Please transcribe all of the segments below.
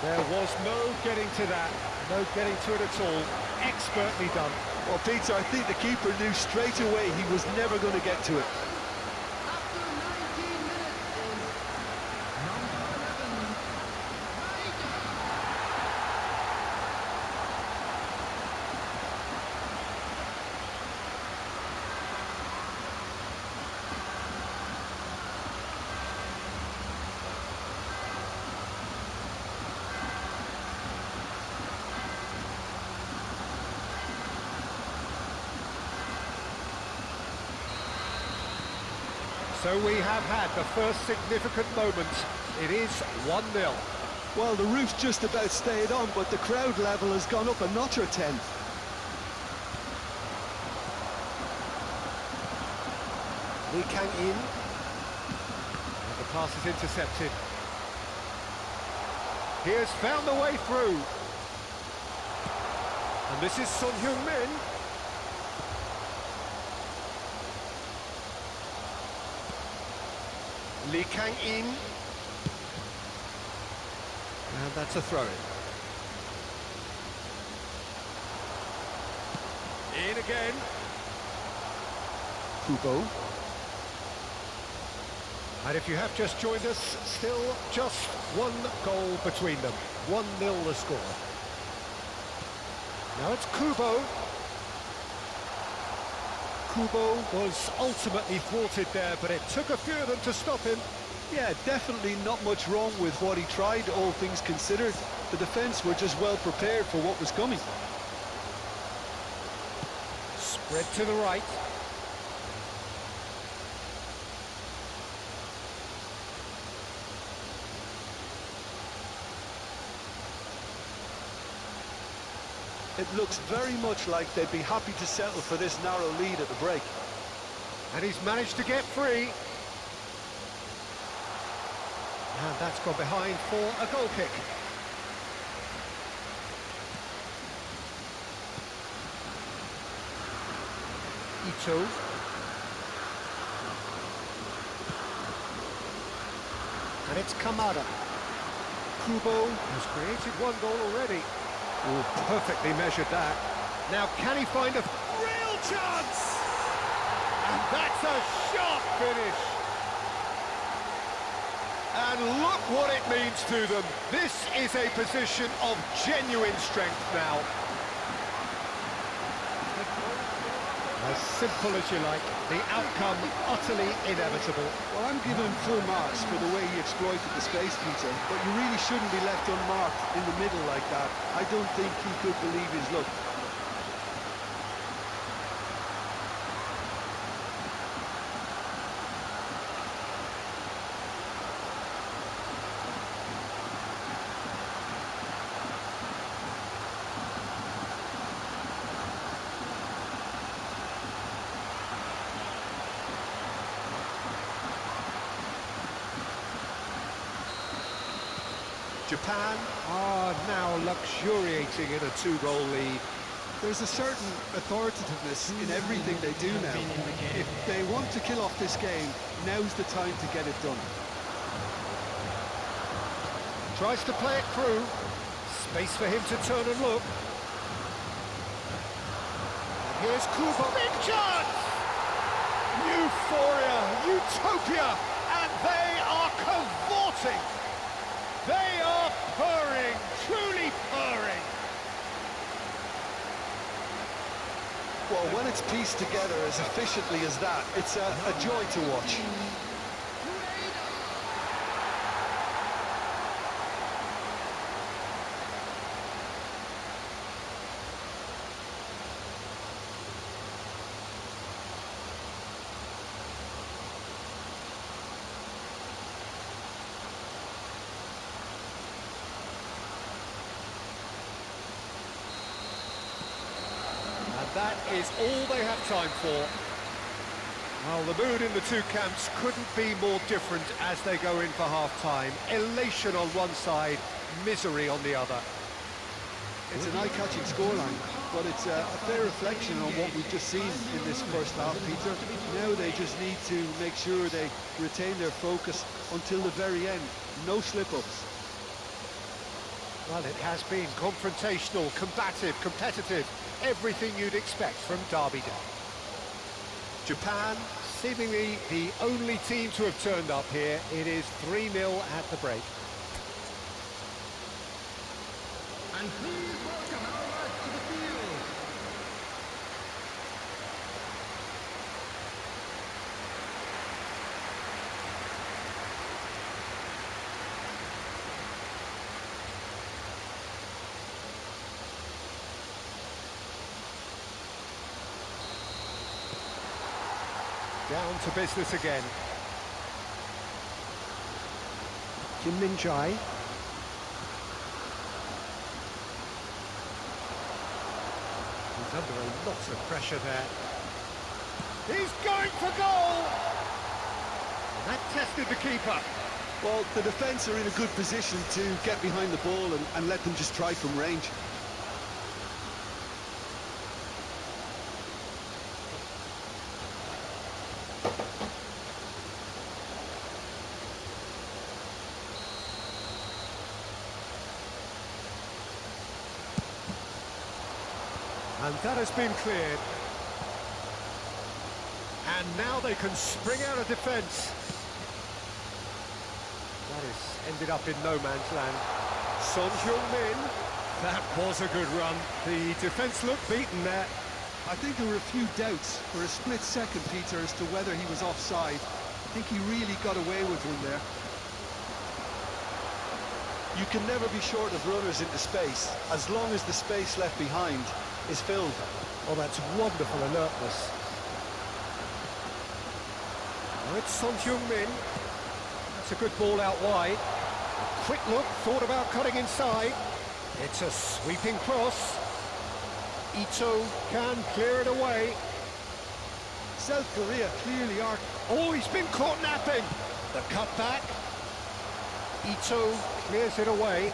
There was no getting to that, no getting to it at all. Expertly done. Well, Peter, I think the keeper knew straight away he was never going to get to it. So we have had the first significant moment. It is 1-0. Well, the roof's just about stayed on, but the crowd level has gone up a notch or 10. Lee Kang in. And the pass is intercepted. He has found the way through. And this is Son Heung-min. Lee Kang-in. And that's a throw-in. In again. Kubo. And if you have just joined us, still just one goal between them. 1-0 the score. Now it's Kubo. Kubo was ultimately thwarted there, but it took a few of them to stop him. Yeah, definitely not much wrong with what he tried, all things considered. The defence were just well prepared for what was coming. Spread to the right. It looks very much like they'd be happy to settle for this narrow lead at the break. And he's managed to get free. And that's gone behind for a goal kick. Ito. And it's Kamada. Kubo has created one goal already. Oh, perfectly measured that. Now, can he find a real chance? And that's a sharp finish. And look what it means to them. This is a position of genuine strength now. As simple as you like, the outcome utterly inevitable. Well, I'm giving him full marks for the way he exploited the space, Peter, but you really shouldn't be left unmarked in the middle like that. I don't think he could believe his luck. Japan are now luxuriating in a 2-goal lead. There's a certain authoritativeness in everything they do now. If they want to kill off this game, now's the time to get it done. Tries to play it through. Space for him to turn and look. And here's Kubo. Big chance! Euphoria, utopia, and they are cavorting. They are purring, truly purring. Well, when it's pieced together as efficiently as that, it's a joy to watch. That is all they have time for. Well, the mood in the two camps couldn't be more different as they go in for half-time. Elation on one side, misery on the other. It's an eye-catching scoreline, but it's a fair reflection on what we've just seen in this first half, Peter. Now they just need to make sure they retain their focus until the very end. No slip-ups. Well, it has been confrontational, combative, competitive, everything you'd expect from Derby Day. Japan, seemingly the only team to have turned up here. It is 3-0 at the break. And please welcome our lads to the field. Down to business again. Kim Min-jae. He's under a lot of pressure there. He's going for goal! That tested the keeper. Well, the defence are in a good position to get behind the ball and let them just try from range. And that has been cleared. And now they can spring out of defence. That has ended up in no man's land. Son Heung-min, that was a good run. The defence looked beaten there. I think there were a few doubts for a split second, Peter, as to whether he was offside. I think he really got away with one there. You can never be short of runners into space, as long as the space left behind is filled. Oh, that's wonderful alertness. Oh, it's Son Heung-min. That's a good ball out wide. A quick look, thought about cutting inside. It's a sweeping cross. Ito can clear it away. South Korea clearly are... Oh, he's been caught napping. The cut back. Ito clears it away.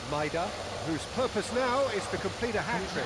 Maeda, whose purpose now is to complete a hat-trick.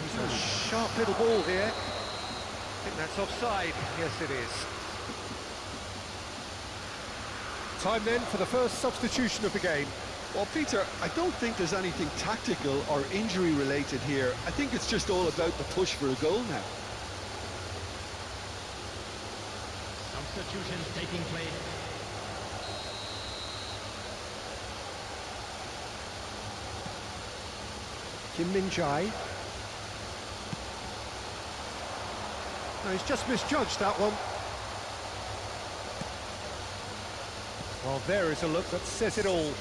It's a sharp little ball here. I think that's offside. Yes, it is. Time then for the first substitution of the game. Well, Peter, I don't think there's anything tactical or injury-related here. I think it's just all about the push for a goal now. Substitutions taking place. Kim Min-jae. No, he's just misjudged that one. Well, there is a look that says it all.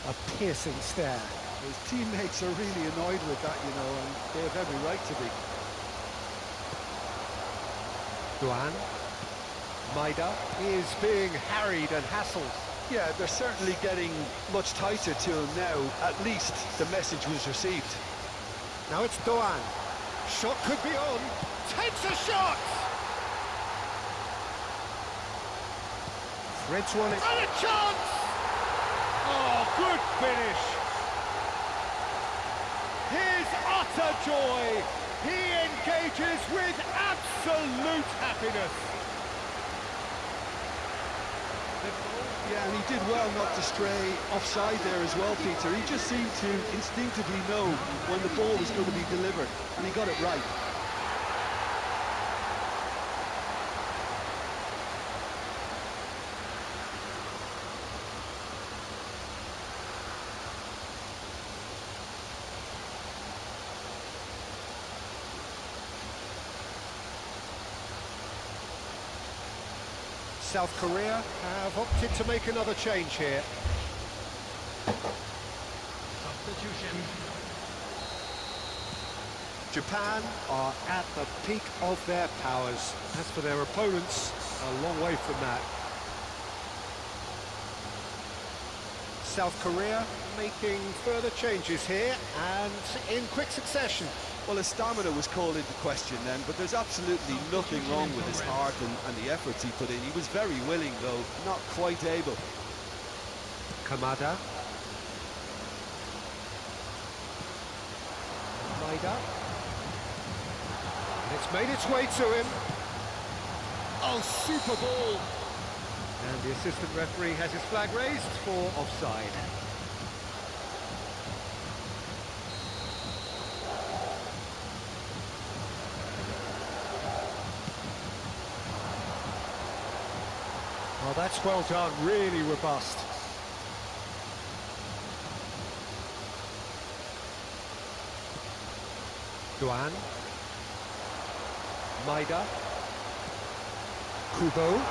A piercing stare. His teammates are really annoyed with that, you know, and they have every right to be. Doan. Maeda is being harried and hassled. Yeah, they're certainly getting much tighter to him now. At least the message was received. Now it's Doan. Shot could be on. Takes a shot! Threads one. And a chance! Oh, good finish! His utter joy! He engages with absolute happiness! Yeah, and he did well not to stray offside there as well, Peter. He just seemed to instinctively know when the ball was going to be delivered, and he got it right. South Korea have opted to make another change here. Substitution. Japan are at the peak of their powers. As for their opponents, a long way from that. South Korea making further changes here and in quick succession. Well, his stamina was called into question then, but there's absolutely nothing wrong with his heart and the efforts he put in. He was very willing, though, not quite able. Kamada. Maeda. And it's made its way to him. Oh, super ball! And the assistant referee has his flag raised for offside. Well, that's well done, really robust. Doan. Maeda. Kubo.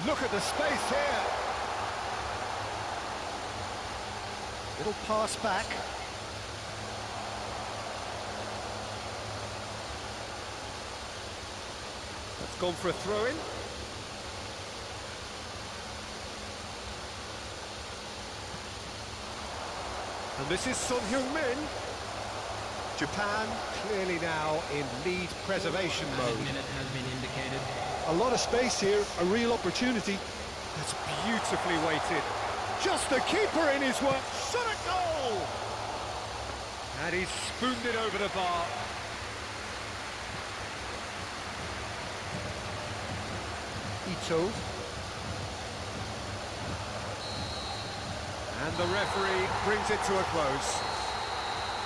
Look at the space here. Little pass back. That's gone for a throw-in. And this is Son Heung-min. Japan clearly now in lead preservation mode. Minute has been indicated. A lot of space here, a real opportunity. That's beautifully weighted. Just the keeper in his work. Shot a goal! And he's spooned it over the bar. Ito. And the referee brings it to a close.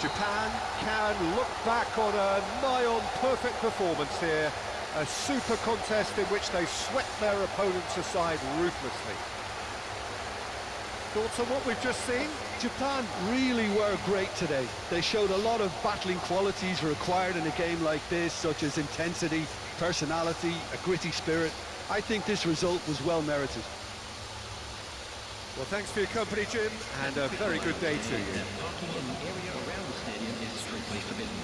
Japan can look back on a nigh-on perfect performance here. A super contest in which they swept their opponents aside ruthlessly. Thoughts on what we've just seen? Japan really were great today. They showed a lot of battling qualities required in a game like this, such as intensity, personality, a gritty spirit. I think this result was well merited. Well, thanks for your company, Jim, and a very good day to you. Parking in the area around the stadium is strictly forbidden.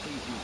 Please use